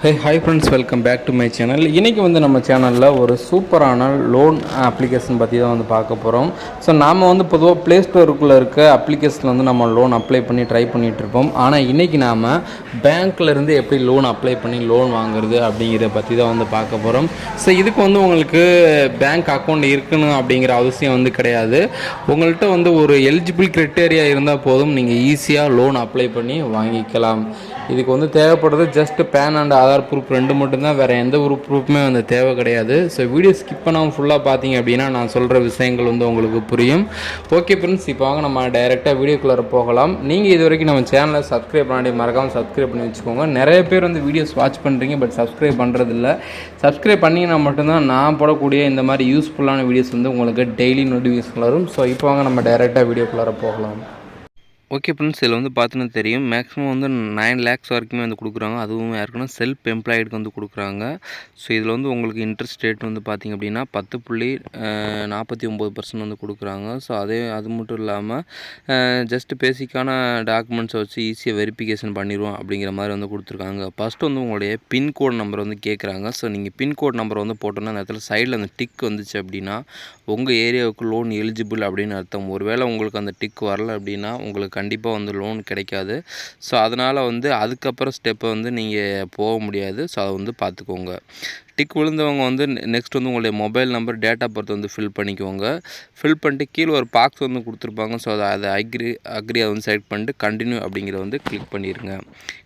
Hi friends, welcome back to my channel. இன்றைக்கி நம்ம சேனலில் ஒரு சூப்பரான லோன் அப்ளிகேஷன் பற்றி தான் பார்க்க போகிறோம். ஸோ நாம் பொதுவாக ப்ளே ஸ்டோருக்குள்ளே இருக்க அப்ளிகேஷன் நம்ம லோன் அப்ளை பண்ணி ட்ரை பண்ணிகிட்ருப்போம். ஆனால் இன்றைக்கி நாம் பேங்க்லேருந்து எப்படி லோன் அப்ளை பண்ணி லோன் வாங்குறது அப்படிங்கிறத பற்றி தான் பார்க்க போகிறோம். ஸோ இதுக்கு உங்களுக்கு பேங்க் அக்கௌண்ட் இருக்கணும் அப்படிங்கிற அவசியம் கிடையாது. உங்கள்கிட்ட ஒரு எலிஜிபிள் க்ரைட்டேரியா இருந்தால் போதும், நீங்கள் ஈஸியாக லோன் அப்ளை பண்ணி வாங்கிக்கலாம். இதுக்கு தேவைப்படுறது just PAN and Aadhaar proof ரெண்டு மட்டும்தான், வேறு எந்த ஒரு ப்ரூஃப்மே தேவை கிடையாது. ஸோ வீடியோ ஸ்கிப் பண்ணாமல் ஃபுல்லாக பார்த்தீங்க அப்படின்னா நான் சொல்கிற விஷயங்கள் உங்களுக்கு புரியும். ஓகே ஃப்ரெண்ட்ஸ், இப்போ வாங்க நம்ம டைரெக்டாக வீடியோக்குள்ளே போகலாம். நீங்கள் இது வரைக்கும் நம்ம சேனலை சப்ஸ்கிரைப் பண்ணி மறக்காமல் சப்ஸ்கிரைப் பண்ணி வச்சுக்கோங்க. நிறைய பேர் வீடியோஸ் வாட்ச் பண்ணுறீங்க, பட் சப்ஸ்கிரைப் பண்ணுறதில்ல. சப்ஸ்கிரைப் பண்ணிங்கன்னா மட்டும்தான் நான் போடக்கூடிய இந்த மாதிரி யூஸ்ஃபுல்லான வீடியோஸ் உங்களுக்கு டெய்லி நோட்டிஃபிகேஷன் வரும். ஸோ இப்போ வாங்க நம்ம டைரெக்டாக வீடியோக்குள்ளே போகலாம். ஓகே ஃப்ரெண்ட்ஸ், இதில் பார்த்தீங்கன்னா தெரியும், மேக்ஸிமம் 9 lakhs வரைக்குமே கொடுக்குறாங்க. அதுவும் யாருக்குன்னா செல்ஃப் எம்ப்ளாய்டுக்கு கொடுக்குறாங்க. ஸோ இதில் உங்களுக்கு இன்ட்ரெஸ்ட் ரேட் பார்த்திங்க அப்படின்னா 10.49% கொடுக்குறாங்க. ஸோ அது மட்டும் இல்லாமல் ஜஸ்ட் பேசிக்கான டாக்குமெண்ட்ஸை வச்சு ஈஸியாக வெரிஃபிகேஷன் பண்ணிடுவோம் அப்படிங்கிற மாதிரி கொடுத்துருக்காங்க. ஃபஸ்ட்டு உங்களுடைய பின்கோட் நம்பர் கேட்குறாங்க. ஸோ நீங்கள் பின்கோட் நம்பர் போட்டோன்னா அந்த இடத்துல சைடில் அந்த டிக் வந்துச்சு அப்படின்னா உங்கள் ஏரியாவுக்கு லோன் எலிஜிபிள் அப்படின்னு அர்த்தம். ஒருவேளை உங்களுக்கு அந்த டிக் வரல அப்படின்னா உங்களுக்கு கண்டிப்பாக லோன் கிடைக்காது. ஸோ அதனால் அதுக்கப்புறம் ஸ்டெப்பை நீங்கள் போக முடியாது. ஸோ அதை பார்த்துக்கோங்க. டிக் விழுந்தவங்க நெக்ஸ்ட் உங்களுடைய mobile number, date of birth fill பண்ணிக்கோங்க. ஃபில் பண்ணிட்டு கீழே ஒரு பாக்ஸ் கொடுத்துருப்பாங்க. ஸோ அதை அக்ரி அதை செலக்ட் பண்ணிட்டு கண்டினியூ அப்படிங்கிறத கிளிக் பண்ணிடுங்க.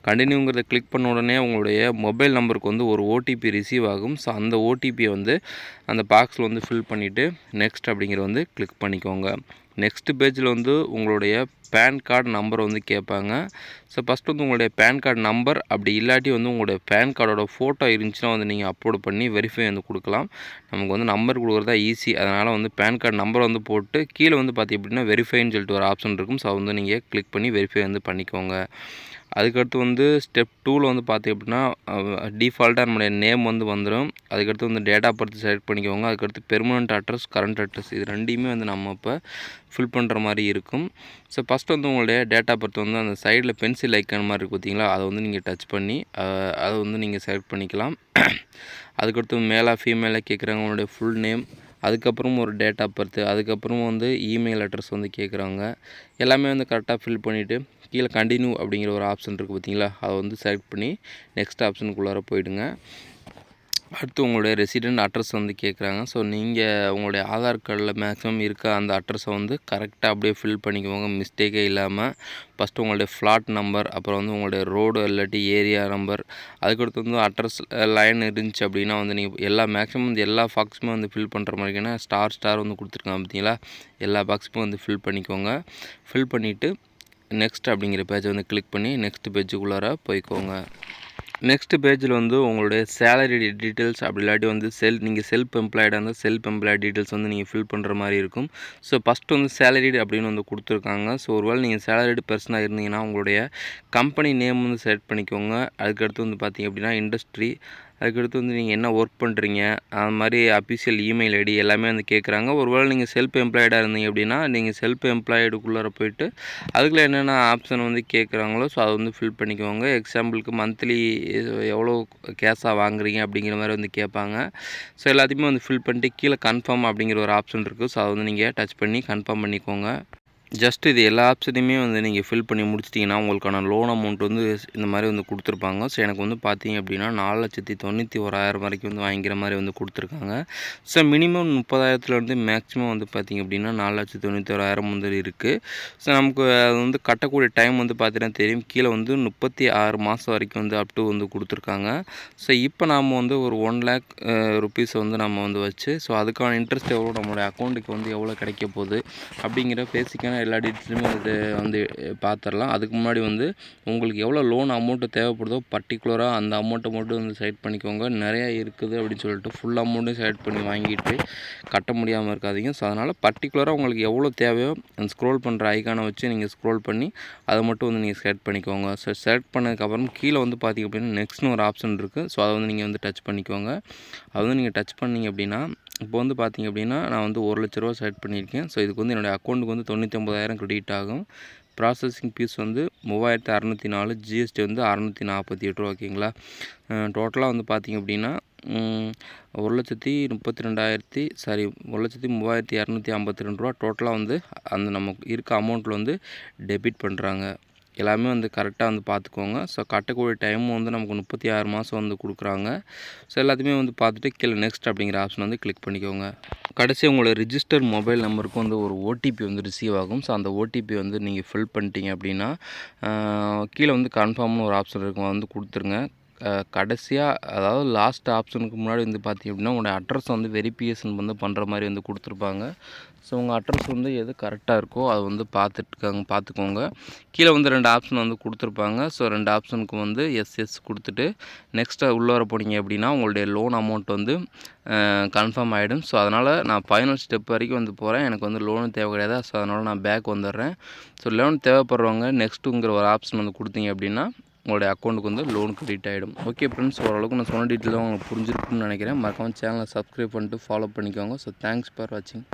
கண்டினியூங்கிறத கிளிக் பண்ண உடனே உங்களுடைய மொபைல் நம்பருக்கு ஒரு ஓடிபி ரிசீவ் ஆகும். ஸோ அந்த ஓடிபியை அந்த பாக்ஸில் ஃபில் பண்ணிவிட்டு நெக்ஸ்ட் அப்படிங்கிறத கிளிக் பண்ணிக்கோங்க. நெக்ஸ்ட் பேஜில் உங்களுடைய பேன் கார்டு நம்பர் கேட்பாங்க. ஸோ ஃபஸ்ட்டு உங்களுடைய பேன் கார்டு நம்பர், அப்படி இல்லாட்டி உங்களுடைய பேன் கார்டோட ஃபோட்டோ இருந்துச்சுன்னா நீங்கள் அப்லோட் பண்ணி வெரிஃபை கொடுக்கலாம். நமக்கு நம்பர் கொடுக்குறதா ஈஸி. அதனால் பேன் கார்டு நம்பர் போட்டு கீழே பார்த்திங்க அப்படின்னா வெரிஃபைன்னு சொல்லிட்டு ஒரு ஆப்ஷன் இருக்கும். ஸோ நீங்கள் கிளிக் பண்ணி வெரிஃபை பண்ணிக்கோங்க. அதுக்கடுத்து ஸ்டெப் 2ல் பார்த்திங்க அப்படின்னா டிஃபால்ட்டாக நம்மளுடைய நேம் வந்துடும். அதுக்கடுத்து டேட் ஆஃப் பர்த் செலக்ட் பண்ணிக்கோங்க. அதுக்கடுத்து பெர்மனண்ட் அட்ரஸ், கரண்ட் அட்ரஸ், இது ரெண்டையுமே நம்ம இப்போ ஃபில் பண்ணுற மாதிரி இருக்கும். ஸோ ஃபஸ்ட்டு உங்களுடைய டேட் ஆஃப் பர்த் அந்த சைடில் பென்சில் ஐக்கான் மாதிரி இருக்குது பார்த்தீங்களா, அதை நீங்கள் டச் பண்ணி அதை நீங்கள் செலக்ட் பண்ணிக்கலாம். அதுக்கடுத்து மேலாக ஃபீமேலாக கேட்குறாங்க உங்களுடைய ஃபுல் நேம், அதுக்கப்புறம் ஒரு டேட் ஆஃப் பர்த், அதுக்கப்புறம் இமெயில் அட்ரஸ் கேட்குறாங்க. எல்லாமே கரெக்டாக ஃபில் பண்ணிவிட்டு கீழே கண்டினியூ அப்படிங்கிற ஒரு ஆப்ஷன் இருக்குது பார்த்தீங்களா, அதை செலக்ட் பண்ணி நெக்ஸ்ட் ஆப்ஷனுக்குள்ளார போயிடுங்க. அடுத்து உங்களுடைய ரெசிடெண்ட் அட்ரஸ் கேட்குறாங்க. ஸோ நீங்கள் உங்களுடைய ஆதார் கார்டில் மேக்ஸிமம் இருக்க அந்த அட்ரஸை கரெக்டாக அப்படியே ஃபில் பண்ணிக்குவாங்க, மிஸ்டேக்கே இல்லாமல். ஃபஸ்ட்டு உங்களுடைய ஃப்ளாட் நம்பர், அப்புறம் உங்களுடைய ரோடு இல்லாட்டி ஏரியா நம்பர், அதுக்கடுத்து அட்ரஸ் லைன் இருந்துச்சு அப்படின்னா நீங்கள் எல்லா மேக்ஸிமம் எல்லா பாக்ஸுமே ஃபில் பண்ணுற மாதிரினா ஸ்டார் கொடுத்துருக்காங்க பார்த்தீங்களா, எல்லா பாக்ஸுமே ஃபில் பண்ணிக்கோங்க. ஃபில் பண்ணிவிட்டு நெக்ஸ்ட் அப்படிங்கிற பேஜை கிளிக் பண்ணி நெக்ஸ்ட் பேஜுக்குள்ளார போய்க்கோங்க. நெக்ஸ்ட் பேஜில் உங்களுடைய சேலரி டீட்டெயில்ஸ், அப்படி இல்லாட்டி நீங்கள் செல்ஃப் எம்ப்ளாய்டாக இருந்தால் செல்ஃப் எம்ப்ளாய்ட் டீட்டெயில்ஸ் நீங்கள் ஃபில் பண்ணுற மாதிரி இருக்கும். ஸோ ஃபஸ்ட்டு சேலரிடு அப்படின்னு கொடுத்துருக்காங்க. ஸோ ஒருவேளை நீங்கள் சேலரிடு பர்சனாக இருந்தீங்கன்னா உங்களுடைய கம்பெனி நேம் செலக்ட் பண்ணிக்கோங்க. அதுக்கடுத்து பார்த்திங்க அப்படின்னா இண்டஸ்ட்ரி, அதுக்கடுத்து நீங்கள் என்ன ஒர்க் பண்ணுறீங்க, அது மாதிரி அஃபிஷியல் இமெயில் ஐடி எல்லாமே கேட்குறாங்க. ஒருவேளை நீங்கள் செல்ஃப் எம்ப்ளாய்டாக இருந்தீங்க அப்படின்னா நீங்கள் செல்ஃப் எம்ப்ளாய்டுக்குள்ளார போய்ட்டு அதுக்குள்ளே என்னென்ன ஆப்ஷன் கேட்குறாங்களோ ஸோ அதை ஃபில் பண்ணிக்கோங்க. எக்ஸாம்பிளுக்கு மந்த்லி எவ்வளோ கேஷாக வாங்குறீங்க அப்படிங்கிற மாதிரி கேட்பாங்க. ஸோ எல்லாத்தையுமே ஃபில் பண்ணிட்டு கீழே கன்ஃபார்ம் அப்படிங்கிற ஒரு ஆப்ஷன் இருக்குது. ஸோ அதை நீங்கள் டச் பண்ணி கன்ஃபார்ம் பண்ணிக்கோங்க. ஜஸ்ட் இது எல்லா ஆப்ஷனையுமே நீங்கள் ஃபில் பண்ணி முடிச்சிட்டிங்கன்னா உங்களுக்கான லோன் அமௌண்ட் இந்த மாதிரி கொடுத்துருப்பாங்க. ஸோ எனக்கு பார்த்தீங்க அப்படின்னா 4,91,000 வரைக்கும் வாங்கிக்கிற மாதிரி கொடுத்துருக்காங்க. ஸோ மினிமம் 30,000 மேக்ஸிமம் பார்த்தீங்க அப்படின்னா 4,91,000 இருக்குது. ஸோ நமக்கு அது கட்டக்கூடிய டைம் பார்த்தீங்கன்னா தெரியும், கீழே 36 மாதம் வரைக்கும் அப் டு கொடுத்துருக்காங்க. ஸோ இப்போ நாம் ஒரு 1 lakh ருபீஸ் நம்ம வச்சு ஸோ அதுக்கான இன்ட்ரெஸ்ட் எவ்வளோ, நம்மளுடைய அக்கௌண்ட்டுக்கு எவ்வளோ கிடைக்க போகுது அப்படிங்கிற பேசிக்கான எல்லா டீட்டெயிலுமே அது பார்த்துடலாம். அதுக்கு முன்னாடி உங்களுக்கு எவ்வளோ லோன் அமௌண்ட்டு தேவைப்படுதோ பர்டிகுலராக அந்த அமௌண்ட்டை மட்டும் செலக்ட் பண்ணிக்கோங்க. நிறையா இருக்குது அப்படின்னு சொல்லிட்டு ஃபுல் அமௌண்ட்டும் செலக்ட் பண்ணி வாங்கிட்டு கட்ட முடியாமல் இருக்காதீங்க. ஸோ அதனால் பர்டிகுலராக உங்களுக்கு எவ்வளோ தேவையோ அந்த ஸ்க்ரோல் பண்ணுற ஐக்கானை வச்சு நீங்கள் ஸ்க்ரோல் பண்ணி அதை மட்டும் நீங்கள் செலக்ட் பண்ணிக்கோங்க. ஸோ செலக்ட் பண்ணதுக்கப்புறம் கீழே பார்த்திங்க அப்படின்னா நெக்ஸ்ட்னு ஒரு ஆப்ஷன் இருக்குது. ஸோ அதை நீங்கள் டச் பண்ணிக்கோங்க. அதை நீங்கள் டச் பண்ணிங்க அப்படின்னா இப்போ பார்த்திங்க அப்படின்னா நான் 1 லட்ச ரூபா செலக்ட் பண்ணியிருக்கேன். ஸோ இதுக்கு என்னுடைய அக்கௌண்ட்டுக்கு 99,000 கிரெடிட் ஆகும். ப்ராசஸிங் ஃபீஸ் வந்து 3604, ஜிஎஸ்டி வந்து 648 ரூபா. ஓகேங்களா. டோட்டலாக வந்து பார்த்திங்க அப்படின்னா 1,32,252 ரூபா டோட்டலாக வந்து அந்த நமக்கு இருக்க அமௌண்ட்டில் வந்து டெபிட் பண்ணுறாங்க. எல்லாமே வந்து கரெக்டாக வந்து பார்த்துக்கோங்க. ஸோ கட்டக்கூடிய டைமும் வந்து நமக்கு 36 மாதம் வந்து கொடுக்குறாங்க. ஸோ எல்லாத்தையுமே வந்து பார்த்துட்டு கீழே நெக்ஸ்ட் அப்படிங்கிற ஆப்ஷன் வந்து கிளிக் பண்ணிக்கோங்க. கடைசி உங்களோட ரிஜிஸ்டர் மொபைல் நம்பருக்கு வந்து ஒரு ஓடிபி வந்து ரிசீவ் ஆகும். ஸோ அந்த ஓடிபி வந்து நீங்கள் ஃபில் பண்ணிட்டீங்க அப்படின்னா கீழே வந்து கன்ஃபார்ம்னு ஒரு ஆப்ஷன் இருக்கும், வந்து கொடுத்துருங்க. கடைசியாக அதாவது லாஸ்ட் ஆப்ஷனுக்கு முன்னாடி வந்து பார்த்திங்க அப்படின்னா உங்களோட அட்ரஸ் வந்து வெரிஃபிகேஷன் வந்து பண்ணுற மாதிரி வந்து கொடுத்துருப்பாங்க. ஸோ உங்கள் அட்ரஸ் வந்து எது கரெக்டாக இருக்கோ அதை வந்து பார்த்துக்கோங்க. கீழே வந்து 2 ஆப்ஷன் வந்து கொடுத்துருப்பாங்க. ஸோ 2 ஆப்ஷனுக்கு வந்து எஸ் கொடுத்துட்டு நெக்ஸ்ட்டு உள்ளே வர போனீங்க அப்படின்னா உங்களுடைய லோன் அமௌண்ட் வந்து கன்ஃபார்ம் ஆகிடும். ஸோ அதனால் நான் ஃபைனல் ஸ்டெப் வரைக்கும் வந்து போகிறேன். எனக்கு வந்து லோனு தேவை கிடையாது. ஸோ அதனால் நான் பேக் வந்துடுறேன். ஸோ லோன் தேவைப்படுறவங்க நெக்ஸ்ட்டுங்கிற ஒரு ஆப்ஷன் வந்து கொடுத்தீங்க அப்படின்னா உங்களுடைய அக்கௌண்ட்டுக்கு வந்து லோன் கிரெடிட் ஆகிடும். ஓகே ஃப்ரெண்ட்ஸ், ஓரளவுக்கு நான் சொன்ன டீட்டெயிலாக உங்களுக்கு புரிஞ்சிருக்குன்னு நினைக்கிறேன். மறக்காமல் சேனலை சப்ஸ்கிரைப் பண்ணிட்டு ஃபாலோ பண்ணிக்கோங்க. ஸோ தேங்க்ஸ் ஃபார் வாட்சிங்.